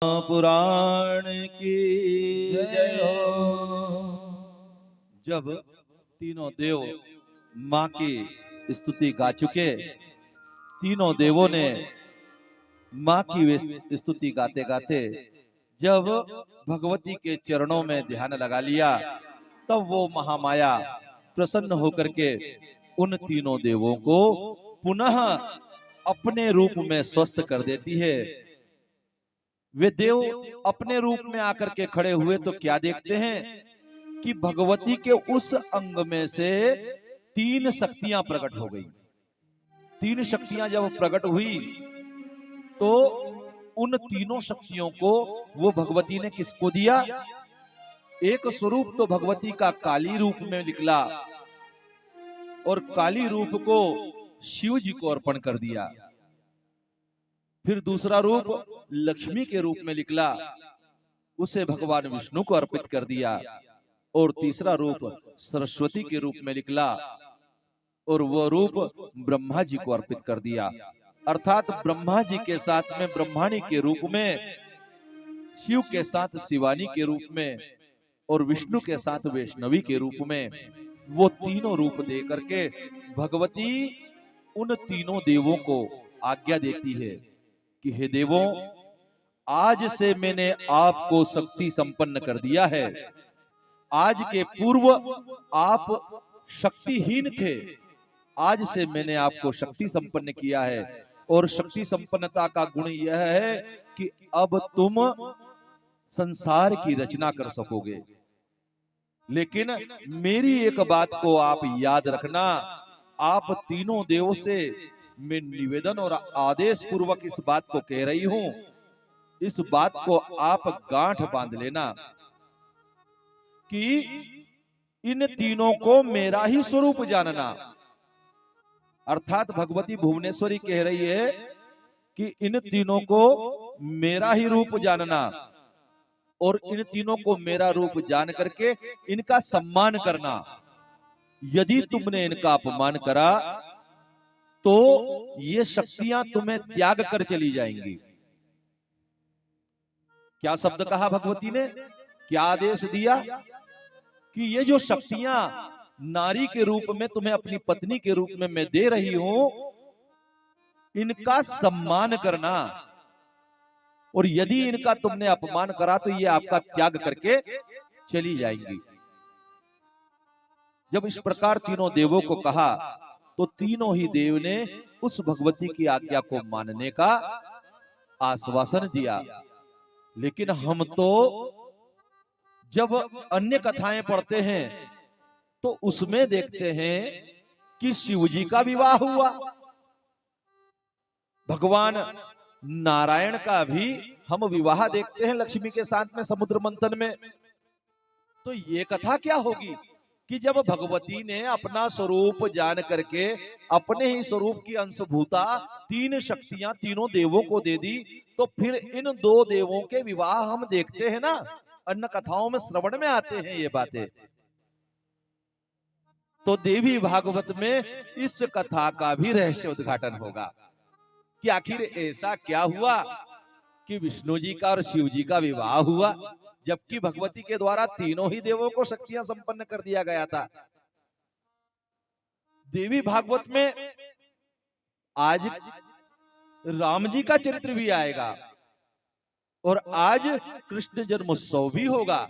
पुराण की जय हो। जब तीनों देव मां की स्तुति गा चुके, तीनों देवों ने मां की स्तुति गाते गाते जब भगवती के चरणों में ध्यान लगा लिया, तब वो महामाया प्रसन्न होकर के उन तीनों देवों को पुनः अपने रूप में स्वस्थ कर देती है। वे देव अपने रूप में आकर के खड़े हुए तो क्या देखते हैं कि भगवती के उस अंग में से तीन शक्तियां प्रकट हो गई। तीन शक्तियां जब प्रकट हुई तो उन तीनों शक्तियों को वो भगवती ने किसको दिया? एक स्वरूप तो भगवती का काली रूप में निकला और काली रूप को शिव जी को अर्पण कर दिया। फिर दूसरा रूप लक्ष्मी के रूप में निकला, उसे भगवान विष्णु को अर्पित कर दिया। और तीसरा रूप सरस्वती के रूप में निकला और वह रूप ब्रह्मा जी को अर्पित कर दिया। अर्थात ब्रह्मा जी के साथ में ब्रह्माणी के रूप में, शिव के साथ शिवानी के रूप में और विष्णु के साथ वैष्णवी के रूप में वो तीनों रूप दे करके भगवती उन तीनों देवों को आज्ञा देती है कि हे देवों, आज से मैंने आपको शक्ति संपन्न कर दिया है। आज के पूर्व आप शक्तिहीन थे, आज से मैंने आपको शक्ति संपन्न किया है। और शक्ति संपन्नता का गुण यह है कि अब तुम संसार की रचना कर सकोगे। लेकिन मेरी एक बात को आप याद रखना, आप तीनों देवों से मैं निवेदन और आदेश पूर्वक इस बात को कह रही हूं, इस बात को आप गांठ बांध लेना कि इन तीनों को मेरा ही स्वरूप जानना। अर्थात भगवती भुवनेश्वरी कह रही है कि इन तीनों को मेरा ही रूप जानना और इन तीनों को मेरा रूप जान करके इनका सम्मान करना। यदि तुमने इनका अपमान करा तो ये शक्तियां तुम्हें त्याग कर चली जाएंगी। क्या शब्द कहा भगवती ने, क्या आदेश दिया कि ये जो शक्तियां नारी के रूप में तुम्हें अपनी पत्नी के रूप में मैं दे रही हूं, इनका सम्मान करना, और यदि इनका तुमने अपमान करा तो ये आपका त्याग करके चली जाएंगी। जब इस प्रकार तीनों देवों को कहा तो तीनों ही देव ने उस भगवती की आज्ञा को मानने का आश्वासन दिया। लेकिन हम तो जब अन्य कथाएं पढ़ते हैं तो उसमें देखते हैं कि शिव जी का विवाह हुआ, भगवान नारायण का भी हम विवाह देखते हैं लक्ष्मी के साथ में समुद्र मंथन में। तो ये कथा क्या होगी कि जब भगवती ने अपना स्वरूप जान करके अपने ही स्वरूप की अंशभूता तीन शक्तियां तीनों देवों को दे दी, तो फिर इन दो देवों के विवाह हम देखते हैं ना, अन्य कथाओं में श्रवण में आते हैं ये बातें। तो देवी भागवत में इस कथा का भी रहस्य उद्घाटन होगा कि आखिर ऐसा क्या हुआ कि विष्णु जी का और शिव जी का विवाह हुआ, जबकि भगवती के द्वारा तीनों ही देवों को शक्तियां संपन्न कर दिया गया था। देवी भागवत में आज राम जी का चरित्र भी आएगा और आज कृष्ण जन्मोत्सव भी होगा।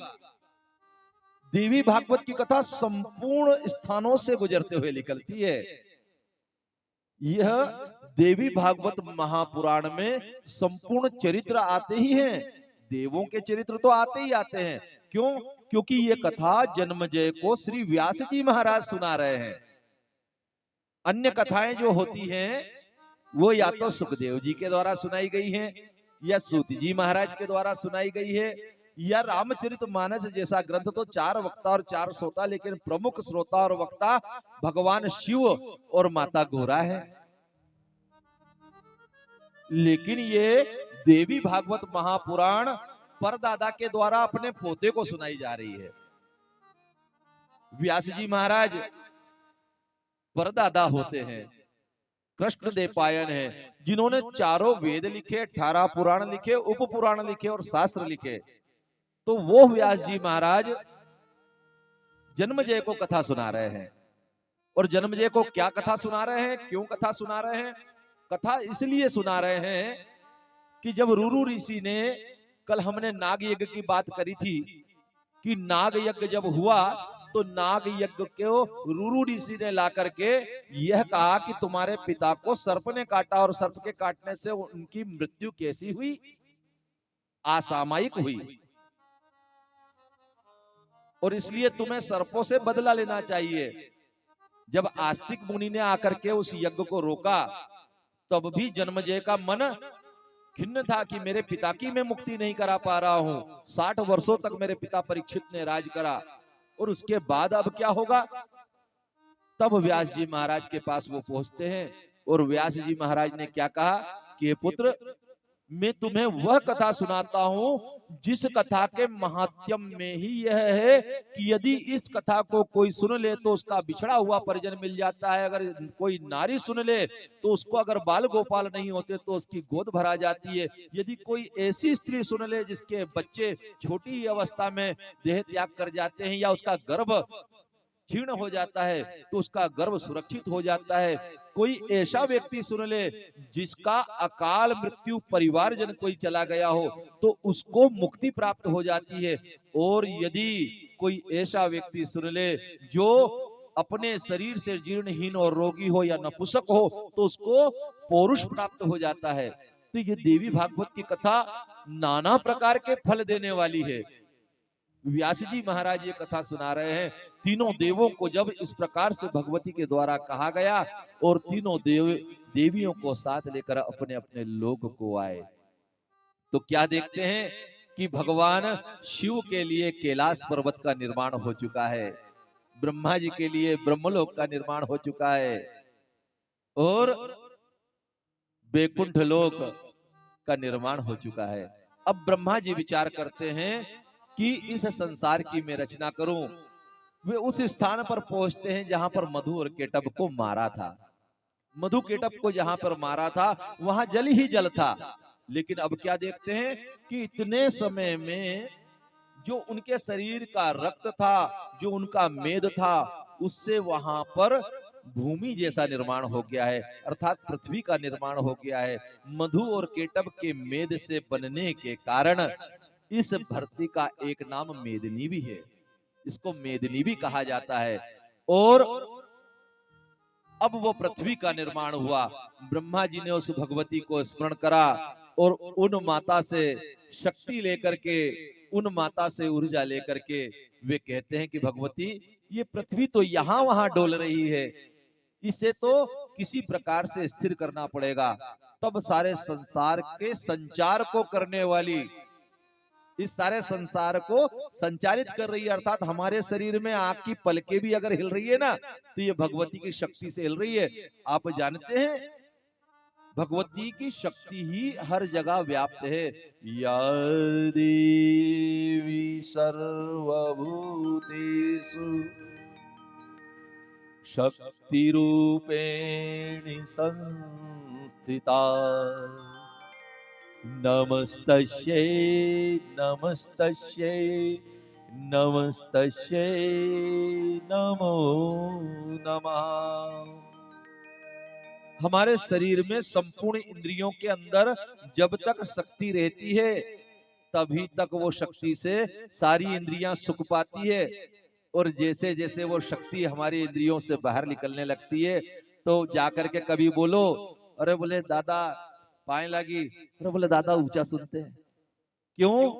देवी भागवत की कथा संपूर्ण स्थानों से गुजरते हुए निकलती है। यह देवी भागवत महापुराण में संपूर्ण चरित्र आते ही हैं, देवों के चरित्र तो आते ही आते हैं। क्यों? क्योंकि ये कथा जन्मजय को श्री व्यास जी महाराज सुना रहे हैं। अन्य कथाएं जो होती हैं वो या तो सुखदेव जी के द्वारा सुनाई गई हैं, या सूत जी महाराज के द्वारा सुनाई गई है, या रामचरितमानस जैसा ग्रंथ तो चार वक्ता और चार श्रोता, लेकिन प्रमुख श्रोता और वक्ता भगवान शिव और माता गौरा है। लेकिन ये देवी भागवत महापुराण परदादा के द्वारा अपने पोते को सुनाई जा रही है। व्यास जी महाराज परदादा होते हैं कृष्ण देवपायन है, जिन्होंने चारों वेद लिखे, 18 पुराण लिखे, उप पुराण लिखे और शास्त्र लिखे। तो वो व्यास जी महाराज जन्मजय को कथा सुना रहे हैं। और जन्मजय को क्या कथा सुना रहे हैं, क्यों कथा सुना रहे हैं? कथा इसलिए सुना रहे हैं कि जब रुरु ऋषि ने, कल हमने नाग यज्ञ की बात करी थी कि नाग यज्ञ जब हुआ तो नाग यज्ञ को रुरु ऋषि ने ला करके यह कहा कि तुम्हारे पिता को सर्प ने काटा और सर्प के काटने से उनकी मृत्यु कैसी हुई? असामयिक हुई, और इसलिए तुम्हें सर्पों से बदला लेना चाहिए। जब आस्तिक मुनि ने आकर के उस यज्ञ को रोका, तब भी जन्मजय का मन खिन्न था कि मेरे पिता की मैं मुक्ति नहीं करा पा रहा हूं। 60 वर्षों तक मेरे पिता परीक्षित ने राज करा, और उसके बाद अब क्या होगा? तब व्यास जी महाराज के पास वो पहुंचते हैं, और व्यास जी महाराज ने क्या कहा कि पुत्र, मैं तुम्हें वह कथा सुनाता हूं जिस कथा के महात्म्य में ही यह है कि यदि इस कथा को कोई सुन ले तो उसका बिछड़ा हुआ परिजन मिल जाता है। अगर कोई नारी सुन ले तो उसको अगर बाल गोपाल नहीं होते तो उसकी गोद भरा जाती है। यदि कोई ऐसी स्त्री सुन ले जिसके बच्चे छोटी अवस्था में देह त्याग कर जाते हैं या उसका गर्भ क्षीण हो जाता है तो उसका गर्भ सुरक्षित हो जाता है। कोई ऐसा व्यक्ति सुन ले जिसका अकाल मृत्यु परिवारजन कोई चला गया हो तो उसको मुक्ति प्राप्त हो जाती है। और यदि कोई ऐसा व्यक्ति सुन ले जो अपने शरीर से जीर्णहीन और रोगी हो या नपुंसक हो तो उसको पौरुष प्राप्त हो जाता है। तो ये देवी भागवत की कथा नाना प्रकार के फल देने वाली है। व्यास जी महाराज ये कथा सुना रहे हैं। तीनों देवों को जब इस प्रकार से भगवती के द्वारा कहा गया और तीनों देवियों को साथ लेकर अपने अपने लोक को आए, तो क्या देखते हैं कि भगवान शिव के लिए कैलाश पर्वत का निर्माण हो चुका है, ब्रह्मा जी के लिए ब्रह्मलोक का निर्माण हो चुका है, और बैकुंठ लोक का निर्माण हो चुका है। अब ब्रह्मा जी विचार करते हैं कि इस संसार की मैं रचना करूं। वे उस स्थान पर पहुंचते हैं जहां पर मधु और केटब को मारा था। मधु केटब को जहां पर मारा था वहां जल ही जल था। लेकिन अब क्या देखते हैं कि इतने समय में जो उनके शरीर का रक्त था, जो उनका मेद था, उससे वहां पर भूमि जैसा निर्माण हो गया है, अर्थात पृथ्वी का निर्माण हो गया है। मधु और केटब के मेद से बनने के कारण इस धरती का एक नाम मेदिनी भी है, इसको मेदिनी भी कहा जाता है। और अब वो पृथ्वी का निर्माण हुआ। ब्रह्मा जी ने उस भगवती को स्मरण करा और उन माता से शक्ति लेकर के, उन माता से ऊर्जा लेकर के वे कहते हैं कि भगवती, ये पृथ्वी तो यहाँ वहां डोल रही है, इसे तो किसी प्रकार से स्थिर करना पड़ेगा। तब सारे संसार के संचार को करने वाली, इस सारे संसार को संचालित कर रही है, अर्थात हमारे शरीर में आग की पलकें भी अगर हिल रही है ना तो ये भगवती की शक्ति से हिल रही है। आप जानते हैं भगवती की शक्ति ही हर जगह व्याप्त है। या देवी सर्वभूतेषु शक्ति रूपेण संस्थिता, नमस्तस्यै नमस्तस्यै नमस्तस्यै नमो नमः। हमारे शरीर में संपूर्ण इंद्रियों के अंदर जब तक शक्ति रहती है तभी तक वो शक्ति से सारी इंद्रियां सुख पाती है। और जैसे जैसे वो शक्ति हमारी इंद्रियों से बाहर निकलने लगती है तो जाकर के कभी बोलो, अरे बोले दादा पाए लगी, अरे बोले दादा ऊंचा सुनते हैं। क्यों?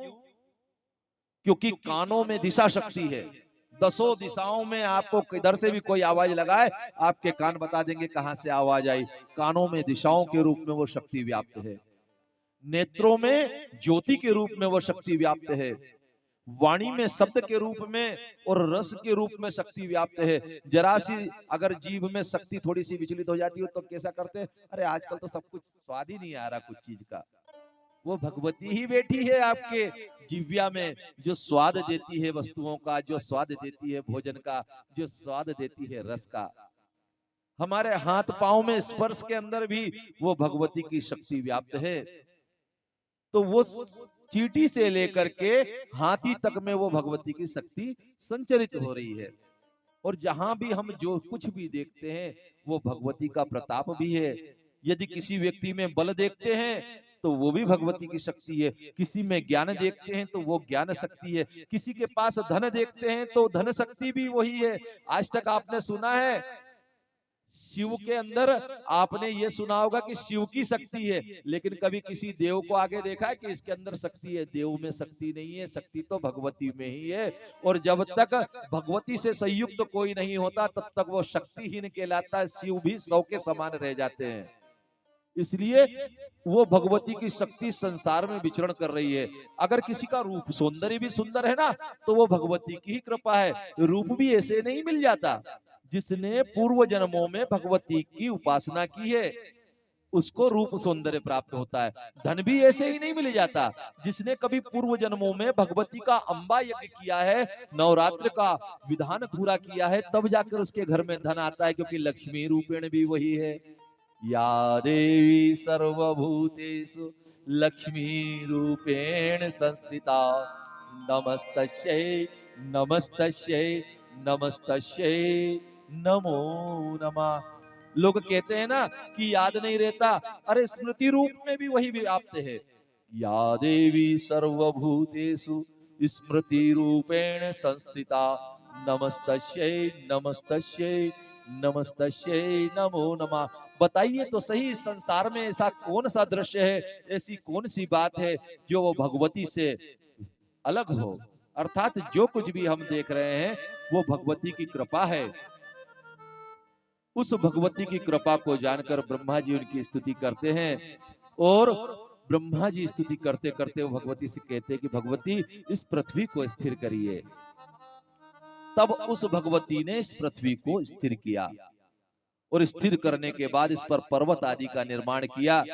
क्योंकि कानों में दिशा शक्ति है। 10 दिशाओं में आपको किधर से भी कोई आवाज लगाए आपके कान बता देंगे कहां से आवाज आई। कानों में दिशाओं के रूप में वो शक्ति व्याप्त है, नेत्रों में ज्योति के रूप में वो शक्ति व्याप्त है, वाणी में शब्द के रूप में और रस के रूप में शक्ति व्याप्त है। जरा सी अगर जीभ में शक्ति थोड़ी सी विचलित हो जाती हो तो कैसा करते हैं, अरे आजकल तो सब कुछ स्वाद ही नहीं आ रहा कुछ चीज का। वो भगवती ही बैठी है आपके जिव्या में, जो स्वाद देती है वस्तुओं का, जो स्वाद देती है भोजन का, जो स्वाद देती है रस का। हमारे हाथ पांव में स्पर्श के अंदर भी वो भगवती की शक्ति व्याप्त है। तो वो चींटी से लेकर के हाथी तक में वो भगवती की शक्ति संचरित हो रही है। और जहां भी हम जो कुछ भी देखते हैं वो भगवती का प्रताप भी है। यदि किसी व्यक्ति में बल देखते हैं तो वो भी भगवती की शक्ति है, किसी में ज्ञान देखते हैं तो वो ज्ञान शक्ति है, किसी के पास धन देखते हैं तो धन शक्ति भी वही है। आज तक आपने सुना है शिव के अंदर, आपने ये सुना होगा कि शिव की शक्ति है, लेकिन कभी किसी देव को आगे देखा है कि इसके अंदर शक्ति है? देव में शक्ति नहीं है, शक्ति तो भगवती में ही है। और जब तक भगवती से संयुक्त कोई नहीं होता तब तक वो शक्तिहीन कहलाता है। शिव भी 100 के समान रह जाते हैं। इसलिए वो भगवती की शक्ति संसार में विचरण कर रही है। अगर किसी का रूप सौंदर्य भी सुंदर है ना, तो वो भगवती की ही कृपा है। रूप भी ऐसे नहीं मिल जाता। जिसने पूर्व जन्मों में भगवती की उपासना की है उसको रूप सौंदर्य प्राप्त होता है। धन भी ऐसे ही नहीं मिल जाता। जिसने कभी पूर्व जन्मों में भगवती का अम्बा यज्ञ किया है, नवरात्र का विधान पूरा किया है, तब जाकर उसके घर में धन आता है, क्योंकि लक्ष्मी रूपेण भी वही है। या देवी सर्वभूतेषु लक्ष्मी रूपेण संस्थिता नमस्तस्यै नमस्तस्यै नमस्तस्यै नमो नमः। लोग कहते हैं ना कि याद नहीं रहता, अरे स्मृति रूप में भी वही व्याप्त है। या देवी सर्वभूतेषु स्मृति रूपेण संस्थिता नमस्तस्यै नमस्तस्यै नमस्तस्यै नमो नमः। बताइए तो सही, इस संसार में ऐसा कौन सा दृश्य है, ऐसी कौन सी बात है जो वो भगवती से अलग हो? अर्थात जो कुछ भी हम देख रहे हैं वो भगवती की कृपा है। उस भगवती की कृपा को जानकर ब्रह्मा जी उनकी स्तुति करते हैं। और ब्रह्मा जी स्तुति करते करते वो भगवती से कहते हैं कि भगवती इस पृथ्वी को स्थिर करिए। तब उस भगवती ने इस पृथ्वी को स्थिर किया और स्थिर करने के बाद इस पर पर्वत आदि का निर्माण किया।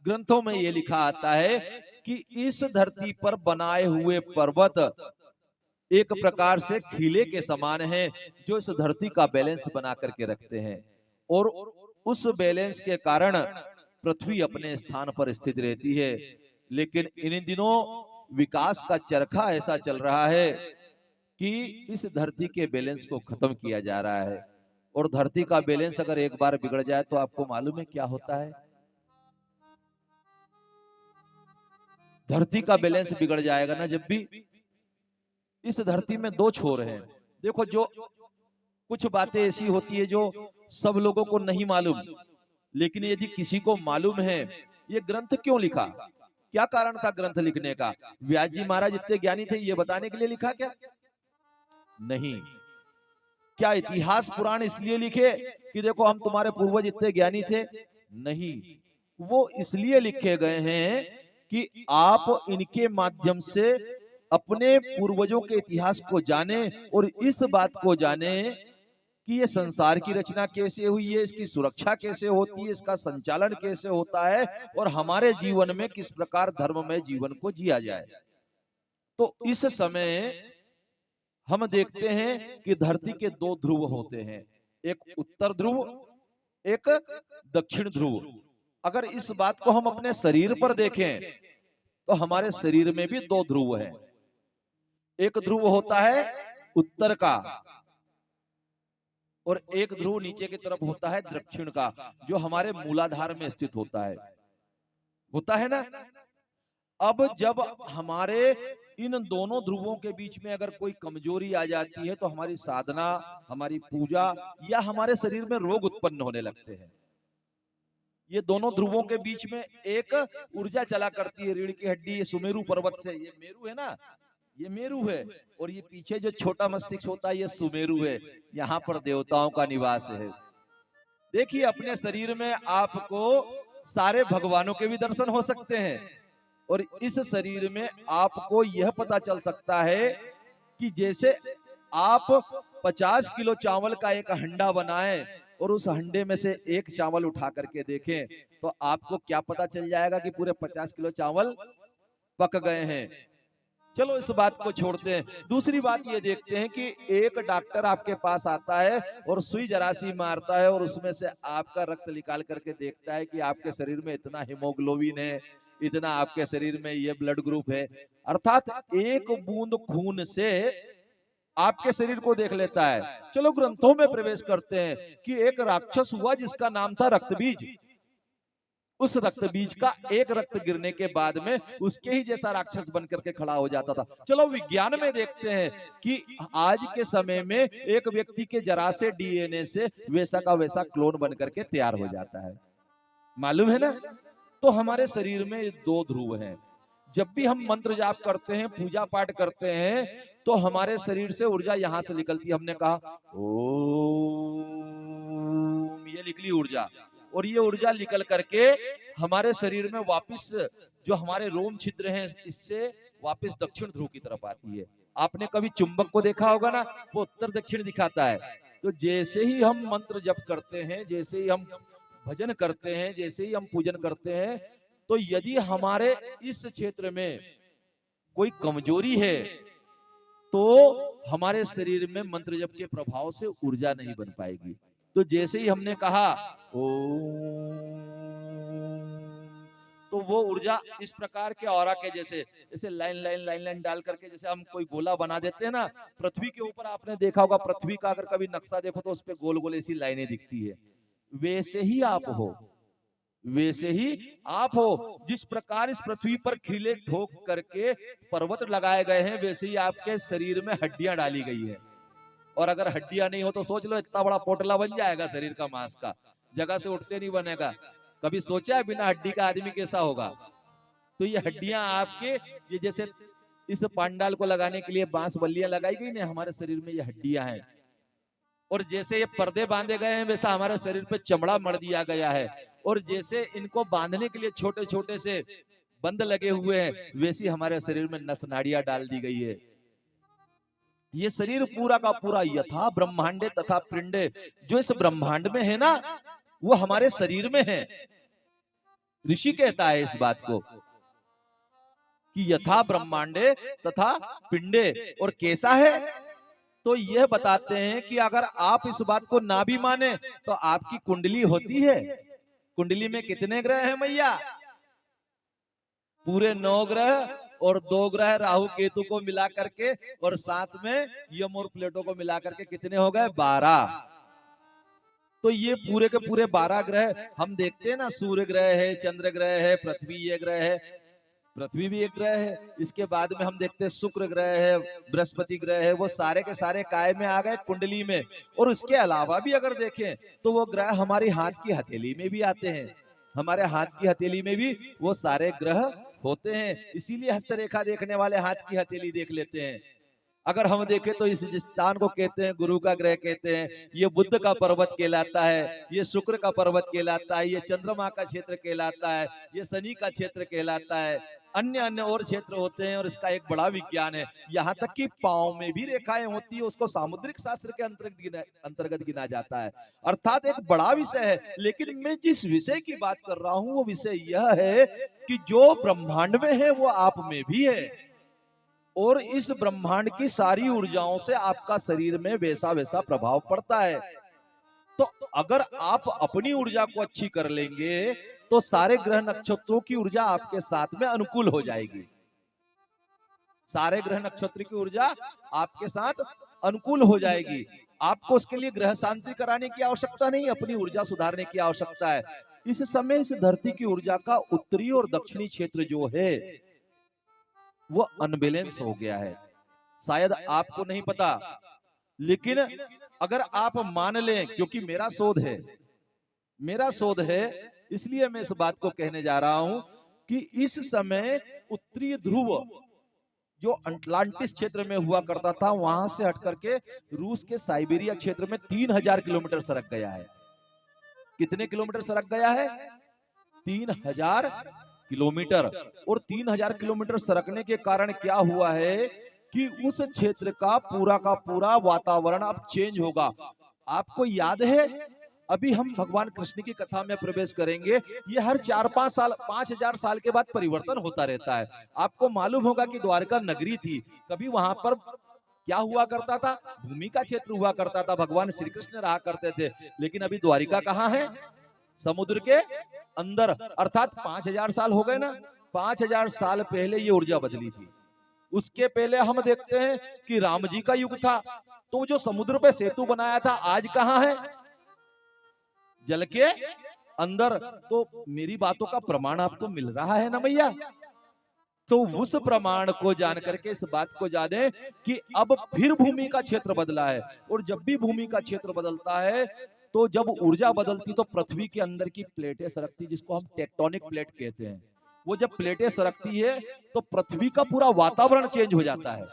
ग्रंथों में यह लिखा आता है कि इस धरती पर बनाए हुए पर्वत एक प्रकार से खीले के समान है, जो इस धरती का बैलेंस बना करके रखते हैं। और उस बैलेंस के कारण पृथ्वी अपने स्थान पर स्थित रहती है। लेकिन इन दिनों विकास का चरखा ऐसा चल रहा है कि इस धरती के बैलेंस को खत्म किया जा रहा है। और धरती का बैलेंस अगर एक बार बिगड़ जाए तो आपको मालूम है क्या होता है? धरती का बैलेंस बिगड़ जाएगा ना जब भी। इस धरती में दो छोर हैं। देखो, जो कुछ बातें ऐसी होती है जो सब लोगों को नहीं मालूम, लेकिन यदि किसी को मालूम है, ये ग्रंथ क्यों लिखा, क्या कारण था ग्रंथ लिखने का? व्यास जी महाराज इतने ज्ञानी थे ये बताने के लिए लिखा क्या? नहीं। क्या इतिहास पुराण इसलिए लिखे कि देखो हम तुम्हारे पूर्वज इतने ज्ञानी थे? नहीं। वो इसलिए लिखे गए हैं कि आप इनके माध्यम से अपने पूर्वजों के इतिहास को जाने और इस बात को जाने कि ये संसार की रचना कैसे हुई है, इसकी सुरक्षा कैसे होती है, इसका संचालन कैसे होता है, और हमारे जीवन में किस प्रकार धर्ममय जीवन को जिया जाए। तो इस समय हम देखते हैं कि धरती के दो ध्रुव होते हैं, एक उत्तर ध्रुव, एक दक्षिण ध्रुव। अगर इस बात को हम अपने शरीर पर देखें तो हमारे शरीर में भी दो ध्रुव हैं। एक ध्रुव होता है उत्तर का और एक ध्रुव नीचे की तरफ होता है दक्षिण का, जो हमारे मूलाधार में स्थित होता है ना। अब जब हमारे इन दोनों ध्रुवों के बीच में अगर कोई कमजोरी आ जाती है तो हमारी साधना, हमारी पूजा या हमारे शरीर में रोग उत्पन्न होने लगते हैं। ये दोनों ध्रुवों के बीच में एक ऊर्जा चला करती है, रीढ़ की हड्डी, ये सुमेरु पर्वत से, ये मेरु है ना, ये मेरु है, और ये पीछे जो छोटा मस्तिष्क होता है ये सुमेरु है। यहाँ पर देवताओं का निवास है। देखिए, अपने शरीर में आपको सारे भगवानों के भी दर्शन हो सकते हैं, और इस शरीर में आपको यह पता चल सकता है कि जैसे आप 50 किलो चावल का एक हंडा बनाएं और उस हंडे में से एक चावल उठा करके देखें तो आपको क्या पता चल जाएगा कि पूरे 50 किलो चावल पक गए हैं। चलो इस बात को छोड़ते हैं। दूसरी बात ये देखते हैं कि एक डॉक्टर आपके पास आता है और सुई जरा सी मारता है और उसमें से आपका रक्त निकाल करके देखता है कि आपके शरीर में इतना हीमोग्लोबिन है, इतना आपके शरीर में ये ब्लड ग्रुप है। अर्थात एक बूंद खून से आपके शरीर को देख लेता है। चलो ग्रंथों में प्रवेश करते हैं कि एक राक्षस हुआ जिसका नाम था रक्तबीज। उस रक्त बीज का एक रक्त गिरने के बाद में उसके ही जैसा राक्षस बन करके खड़ा हो जाता था। चलो विज्ञान में देखते हैं कि आज के समय में एक व्यक्ति के जरा से डीएनए से वैसा का वैसा क्लोन बन करके तैयार हो जाता है। मालूम है ना? तो हमारे शरीर में दो ध्रुव हैं। जब भी हम मंत्र जाप करते हैं, पूजा पाठ करते हैं, तो हमारे शरीर से ऊर्जा यहां से निकलती है। हमने कहा ओम, ये निकली ऊर्जा, और ये ऊर्जा निकल करके हमारे शरीर में वापस जो हमारे रोम छिद्र हैं इससे वापस दक्षिण ध्रुव की तरफ आती है। आपने कभी चुंबक को देखा होगा ना, वो उत्तर दक्षिण दिखाता है। तो जैसे ही हम मंत्र जप करते हैं, जैसे ही हम भजन करते हैं, जैसे ही हम पूजन करते हैं, तो यदि हमारे इस क्षेत्र में कोई कमजोरी है तो हमारे शरीर में मंत्र जप के प्रभाव से ऊर्जा नहीं बन पाएगी। तो जैसे ही हमने कहा ओम, तो वो ऊर्जा इस प्रकार के ऑरा के जैसे लाइन लाइन लाइन लाइन डाल करके जैसे हम कोई गोला बना देते हैं ना, पृथ्वी के ऊपर आपने देखा होगा, पृथ्वी का अगर कभी नक्शा देखो तो उस पे गोल गोल ऐसी लाइनें दिखती है। वैसे ही आप हो, वैसे ही आप हो। जिस प्रकार इस पृथ्वी पर खिले ठोक करके पर्वत लगाए गए हैं, वैसे ही आपके शरीर में हड्डियां डाली गई है। और अगर हड्डियां नहीं हो तो सोच लो इतना बड़ा पोटला बन जाएगा शरीर का, मांस का, जगह से उठते नहीं बनेगा। कभी सोचा है बिना हड्डी का आदमी कैसा होगा? तो ये हड्डियां आपके, ये जैसे इस पांडाल को लगाने के लिए बांस बल्लियां लगाई गई ना, हमारे शरीर में ये हड्डियां हैं। और जैसे ये पर्दे बांधे गए हैं, वैसा हमारे शरीर पे चमड़ा मर दिया गया है। और जैसे इनको बांधने के लिए छोटे छोटे से बंद लगे हुए हैं, वैसी हमारे शरीर में नस नाड़ियां डाल दी गई है। ये शरीर पूरा का पूरा यथा ब्रह्मांडे तथा पिंडे, जो इस ब्रह्मांड में है ना, वो हमारे शरीर में है। ऋषि कहता है इस बात को कि यथा ब्रह्मांडे तथा पिंडे, और कैसा है तो यह बताते हैं कि अगर आप इस बात को ना भी माने तो आपकी कुंडली होती है। कुंडली में कितने ग्रह हैं मैया? पूरे 9 ग्रह, और 2 ग्रह राहु केतु को मिला करके, और साथ में यम और प्लेटो को मिला करके कितने हो गए? 12। तो ये पूरे के पूरे 12 ग्रह हम देखते हैं ना, सूर्य ग्रह है, चंद्र ग्रह है, पृथ्वी ये ग्रह है, पृथ्वी भी एक ग्रह है। इसके बाद में हम देखते हैं शुक्र ग्रह है, बृहस्पति ग्रह है, वो सारे के सारे काय में आ गए, कुंडली में। और उसके अलावा भी अगर देखें तो वो ग्रह हमारी हाथ की हथेली में भी आते हैं। हमारे हाथ की हथेली में भी वो सारे ग्रह होते हैं। इसीलिए हस्तरेखा देखने वाले हाथ की हथेली देख लेते हैं। अगर हम देखें तो इस स्थान को कहते हैं गुरु का ग्रह कहते हैं, ये बुद्ध का पर्वत कहलाता है, ये शुक्र का पर्वत कहलाता है, ये चंद्रमा का क्षेत्र कहलाता है, ये शनि का क्षेत्र कहलाता है। अन्य अन्य और क्षेत्र होते हैं, और इसका एक बड़ा विज्ञान है। यहाँ तक कि पांव में भी रेखाएं होती है, उसको सामुद्रिक शास्त्र के अंतर्गत गिना जाता है। अर्थात एक बड़ा विषय है। लेकिन मैं जिस विषय की बात कर रहा हूं वो विषय यह है कि जो ब्रह्मांड में है वो आप में भी है, और इस ब्रह्मांड की सारी ऊर्जाओं से आपका शरीर में वैसा वैसा प्रभाव पड़ता है। तो अगर आप अपनी ऊर्जा को अच्छी कर लेंगे तो सारे ग्रह नक्षत्रों की ऊर्जा आपके साथ में अनुकूल हो जाएगी। सारे ग्रह नक्षत्र की ऊर्जा आपके साथ अनुकूल हो जाएगी। आपको उसके लिए ग्रह शांति कराने की आवश्यकता नहीं, अपनी ऊर्जा सुधारने की आवश्यकता है। इस समय इस धरती की ऊर्जा का उत्तरी और दक्षिणी क्षेत्र जो है वो अनबैलेंस हो गया है। शायद आपको नहीं पता, लेकिन अगर आप मान लें, क्योंकि मेरा शोध है, इसलिए मैं इस बात को कहने जा रहा हूं कि इस समय उत्तरी ध्रुव जो अटलांटिस क्षेत्र में हुआ करता था, वहां से हट करके रूस के साइबेरिया क्षेत्र में 3000 किलोमीटर सरक गया है। कितने किलोमीटर सरक गया है? 3000 किलोमीटर। और 3000 किलोमीटर सरकने के कारण क्या हुआ है कि उस क्षेत्र का पूरा वातावरण अब चेंज होगा। आपको याद है अभी हम भगवान कृष्ण की कथा में प्रवेश करेंगे। ये हर 4-5 साल, 5000 साल के बाद परिवर्तन होता रहता है। आपको मालूम होगा कि द्वारका नगरी थी, कभी वहां पर क्या हुआ करता था, भूमि का क्षेत्र हुआ करता था, भगवान श्री कृष्ण रहा करते थे। लेकिन अभी द्वारिका कहाँ है? समुद्र के अंदर, अर्थात 5000 साल हो गए ना। 5000 साल पहले ये ऊर्जा बदली थी। उसके पहले हम देखते हैं कि राम जी का युग था, तो जो समुद्र पे सेतु बनाया था आज कहां है? जल के अंदर। तो मेरी बातों का प्रमाण आपको मिल रहा है ना भैया? तो उस प्रमाण को जान करके इस बात को जाने कि अब फिर भूमि का क्षेत्र बदला है। और जब भी भूमि का क्षेत्र बदलता है, तो जब ऊर्जा बदलती तो पृथ्वी के अंदर की प्लेटें सरकती, जिसको हम टेक्टोनिक प्लेट कहते हैं। वो जब प्लेटें सरकती है तो पृथ्वी का पूरा वातावरण चेंज हो जाता है।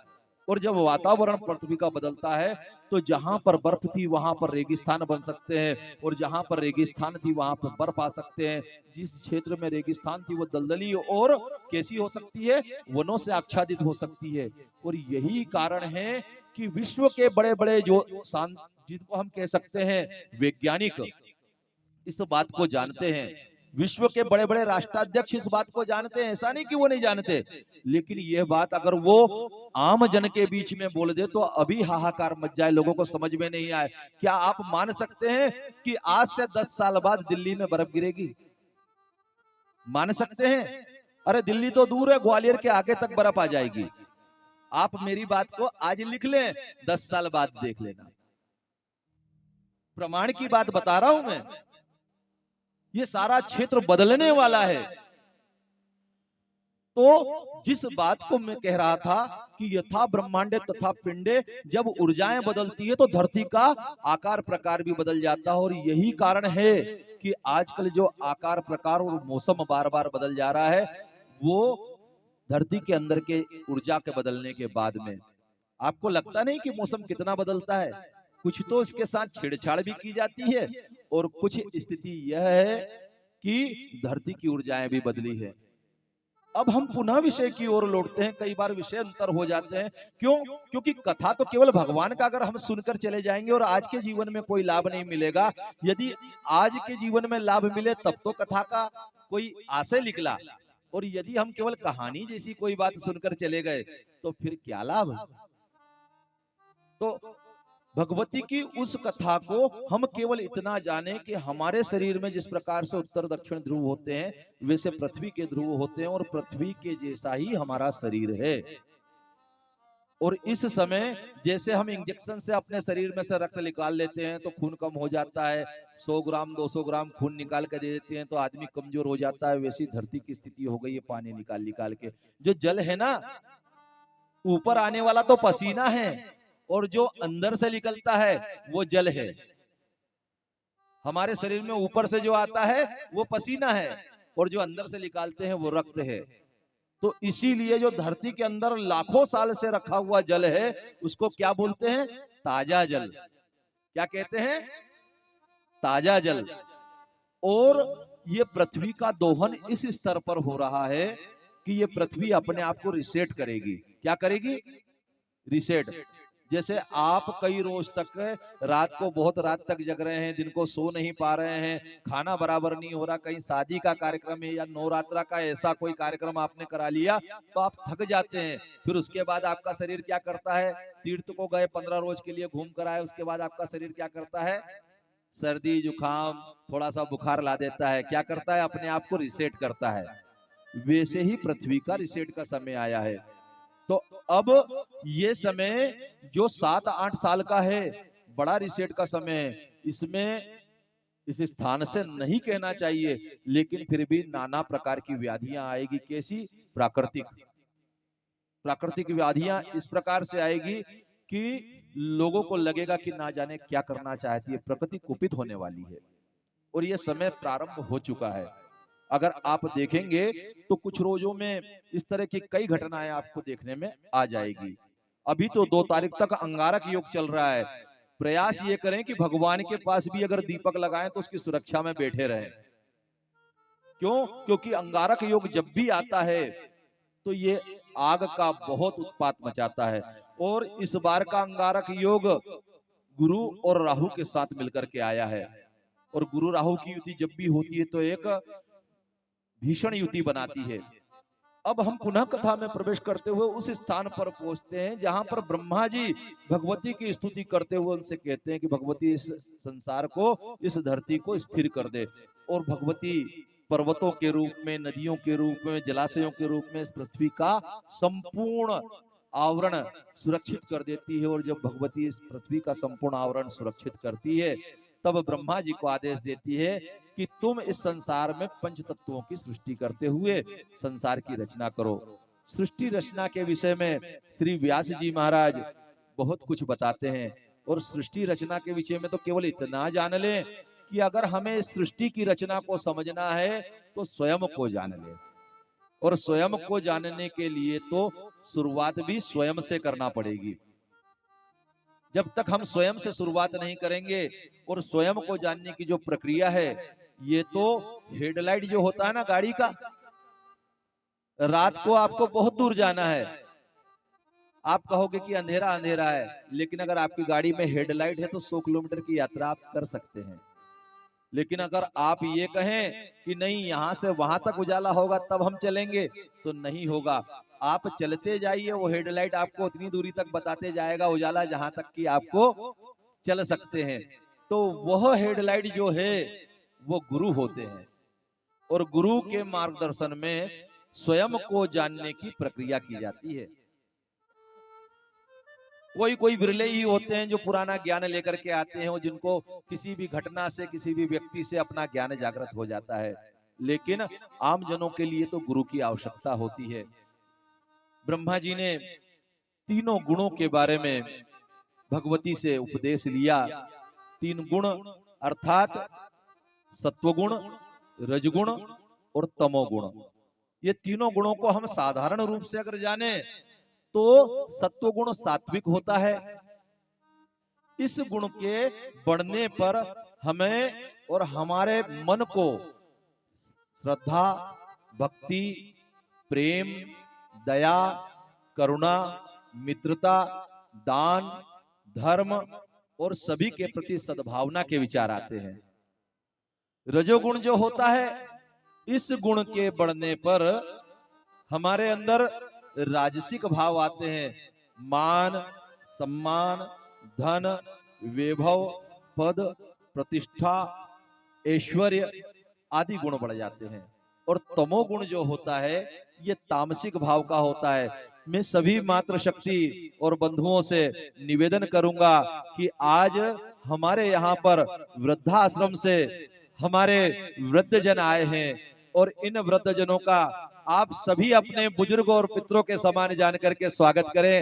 और जब वातावरण पृथ्वी का बदलता है तो जहां पर बर्फ थी वहां पर रेगिस्तान बन सकते हैं, और जहां पर रेगिस्तान थी वहां पर बर्फ आ सकते हैं। जिस क्षेत्र में रेगिस्तान थी वो दलदली और कैसी हो सकती है? वनों से आच्छादित हो सकती है। और यही कारण है कि विश्व के बड़े बड़े जो जिनको हम कह सकते हैं वैज्ञानिक, इस बात को जानते हैं। विश्व के बड़े बड़े राष्ट्राध्यक्ष इस बात को जानते हैं, ऐसा नहीं कि वो नहीं जानते। लेकिन यह बात अगर वो आम जन के बीच में बोल दे तो अभी हाहाकार मच जाए, लोगों को समझ में नहीं आए। क्या आप मान सकते हैं कि आज से 10 साल बाद दिल्ली में बर्फ गिरेगी? मान सकते हैं? अरे दिल्ली तो दूर है, ग्वालियर के आगे तक बर्फ आ जाएगी। आप मेरी बात को आज लिख लें, 10 साल बाद देख लेना। प्रमाण की बात बता रहा हूं मैं। ये सारा क्षेत्र बदलने वाला है। तो जिस बात को मैं कह रहा था कि यथा ब्रह्मांडे तथा पिंडे, जब ऊर्जाएं बदलती है तो धरती का आकार प्रकार भी बदल जाता है। और यही कारण है कि आजकल जो आकार प्रकार और मौसम बार बार बदल जा रहा है, वो धरती के अंदर के ऊर्जा के बदलने के बाद में। आपको लगता नहीं कि मौसम कितना बदलता है? कुछ तो इसके साथ छेड़छाड़ भी की जाती है, और कुछ स्थिति यह है कि धरती की ऊर्जाएं भी बदली है। अब हम पुनः विषय की ओर लौटते हैं, कई बार विषय अंतर हो जाते हैं। क्यों? क्योंकि कथा तो केवल भगवान का अगर हम सुनकर चले जाएंगे और आज के जीवन में कोई लाभ नहीं मिलेगा। यदि आज के जीवन में लाभ मिले तब तो कथा का कोई आशय निकला, और यदि हम केवल कहानी जैसी कोई बात सुनकर चले गए तो फिर क्या लाभ? तो भगवती की उस कथा को हम केवल इतना जाने कि हमारे शरीर में जिस प्रकार से उत्तर दक्षिण ध्रुव होते हैं, वैसे पृथ्वी के ध्रुव होते हैं, और पृथ्वी के जैसा ही हमारा शरीर है। और इस समय जैसे हम इंजेक्शन से अपने शरीर में से रक्त निकाल लेते हैं तो खून कम हो जाता है, 100 ग्राम 200 ग्राम खून निकाल के दे देते हैं तो आदमी कमजोर हो जाता है, वैसी धरती की स्थिति हो गई है। पानी निकाल निकाल के जो जल है ना, ऊपर आने वाला तो पसीना है, और जो अंदर से निकलता है वो जल है। हमारे शरीर में ऊपर से जो आता है वो पसीना है, और जो अंदर से निकालते हैं वो रक्त है। तो इसीलिए जो धरती के अंदर लाखों साल से रखा हुआ जल है उसको क्या बोलते हैं? ताजा जल। क्या कहते हैं? ताजा जल। और ये पृथ्वी का दोहन इस स्तर पर हो रहा है कि ये पृथ्वी अपने आप को रिसेट करेगी। क्या करेगी? रिसेट। जैसे आप कई रोज तक रात को बहुत रात तक जग रहे हैं, दिन को सो नहीं पा रहे हैं, खाना बराबर नहीं हो रहा, कहीं शादी का कार्यक्रम है या नवरात्रा का ऐसा कोई कार्यक्रम आपने करा लिया तो आप थक जाते हैं। फिर उसके बाद आपका शरीर क्या करता है? तीर्थ को गए 15 रोज के लिए घूम कर आए, उसके बाद आपका शरीर क्या करता है? सर्दी जुकाम थोड़ा सा बुखार ला देता है। क्या करता है? अपने आप को रिसेट करता है। वैसे ही पृथ्वी का रिसेट का समय आया है। तो अब ये समय जो 7-8 साल का है, बड़ा रिसेट का समय है। इसमें इस स्थान से नहीं कहना चाहिए, लेकिन फिर भी नाना प्रकार की व्याधियां आएगी। कैसी? प्राकृतिक। प्राकृतिक व्याधियां इस प्रकार से आएगी कि लोगों को लगेगा कि ना जाने क्या करना चाहती है, प्रकृति कुपित होने वाली है। और यह समय प्रारंभ हो चुका है। अगर आप देखेंगे तो कुछ रोजों में इस तरह की कई घटनाएं आपको देखने में आ जाएगी। अभी तो 2 तारीख तक अंगारक योग चल रहा है। प्रयास ये करें कि भगवान के पास भी अगर दीपक लगाएं तो उसकी सुरक्षा में बैठे रहें। क्यों? क्योंकि अंगारक योग जब भी आता है तो ये आग का बहुत उत्पात मचाता है। और इस बार का अंगारक योग गुरु और राहु के साथ मिलकर के आया है। और गुरु राहु की युति जब भी होती है तो एक भीषण युति बनाती है। अब हम पुनः कथा में प्रवेश करते हुए उस स्थान पर पहुंचते हैं जहां पर ब्रह्मा जी भगवती की स्तुति करते हुए उनसे कहते हैं कि भगवती इस संसार को, इस धरती को स्थिर कर दे। और भगवती पर्वतों के रूप में, नदियों के रूप में, जलाशयों के रूप में इस पृथ्वी का संपूर्ण आवरण सुरक्षित कर देती है। और जब भगवती इस पृथ्वी का संपूर्ण आवरण सुरक्षित करती है, तब ब्रह्मा जी को आदेश देती है कि तुम इस संसार में पंच तत्वों की सृष्टि करते हुए संसार की रचना करो। सृष्टि रचना के विषय में श्री व्यास जी महाराज बहुत कुछ बताते हैं। और सृष्टि रचना के विषय में तो केवल इतना जान लें कि अगर हमें सृष्टि की रचना को समझना है तो स्वयं को जान लें। और स्वयं को जानने के लिए तो शुरुआत भी स्वयं से करना पड़ेगी। जब तक हम स्वयं से शुरुआत नहीं करेंगे, और स्वयं को जानने की जो प्रक्रिया है, ये तो हेडलाइट जो होता है ना गाड़ी का, रात को आपको बहुत दूर जाना है, आप कहोगे कि अंधेरा अंधेरा है, लेकिन अगर आपकी गाड़ी में हेडलाइट है तो 100 किलोमीटर की यात्रा आप कर सकते हैं। लेकिन अगर आप ये कहें कि नहीं यहां से वहां तक उजाला होगा तब हम चलेंगे, तो नहीं होगा। आप चलते जाइए, वो हेडलाइट आपको उतनी दूरी तक बताते जाएगा उजाला जहां तक कि आपको चल सकते हैं। तो वह हेडलाइट जो है वो गुरु होते हैं। और गुरु के मार्गदर्शन में स्वयं को जानने की प्रक्रिया की जाती है। कोई कोई बिरले ही होते हैं जो पुराना ज्ञान लेकर के आते हैं, जिनको किसी भी घटना से, किसी भी व्यक्ति से अपना ज्ञान जागृत हो जाता है। लेकिन आम जनों के लिए तो गुरु की आवश्यकता होती है। ब्रह्मा जी ने तीनों गुणों के बारे में भगवती से उपदेश लिया। 3 गुण अर्थात सत्वगुण, रजगुण और तमोगुण। ये तीनों गुणों को हम साधारण रूप से अगर जाने तो सत्वगुण सात्विक होता है। इस गुण के बढ़ने पर हमें और हमारे मन को श्रद्धा, भक्ति, प्रेम, दया, करुणा, मित्रता, दान, धर्म और सभी के प्रति सद्भावना के विचार आते हैं। रजोगुण जो होता है, इस गुण के बढ़ने पर हमारे अंदर राजसिक भाव आते हैं। मान, सम्मान, धन, वैभव, पद, प्रतिष्ठा, ऐश्वर्य आदि गुण बढ़ जाते हैं। और तमोगुण जो होता है ये तामसिक भाव का होता है। मैं सभी मातृशक्ति और बंधुओं से निवेदन करूंगा कि आज हमारे यहाँ पर वृद्धाश्रम से हमारे वृद्धजन आए हैं, और इन वृद्धजनों का आप सभी अपने बुजुर्गों और पितरों के समान जान करके स्वागत करें।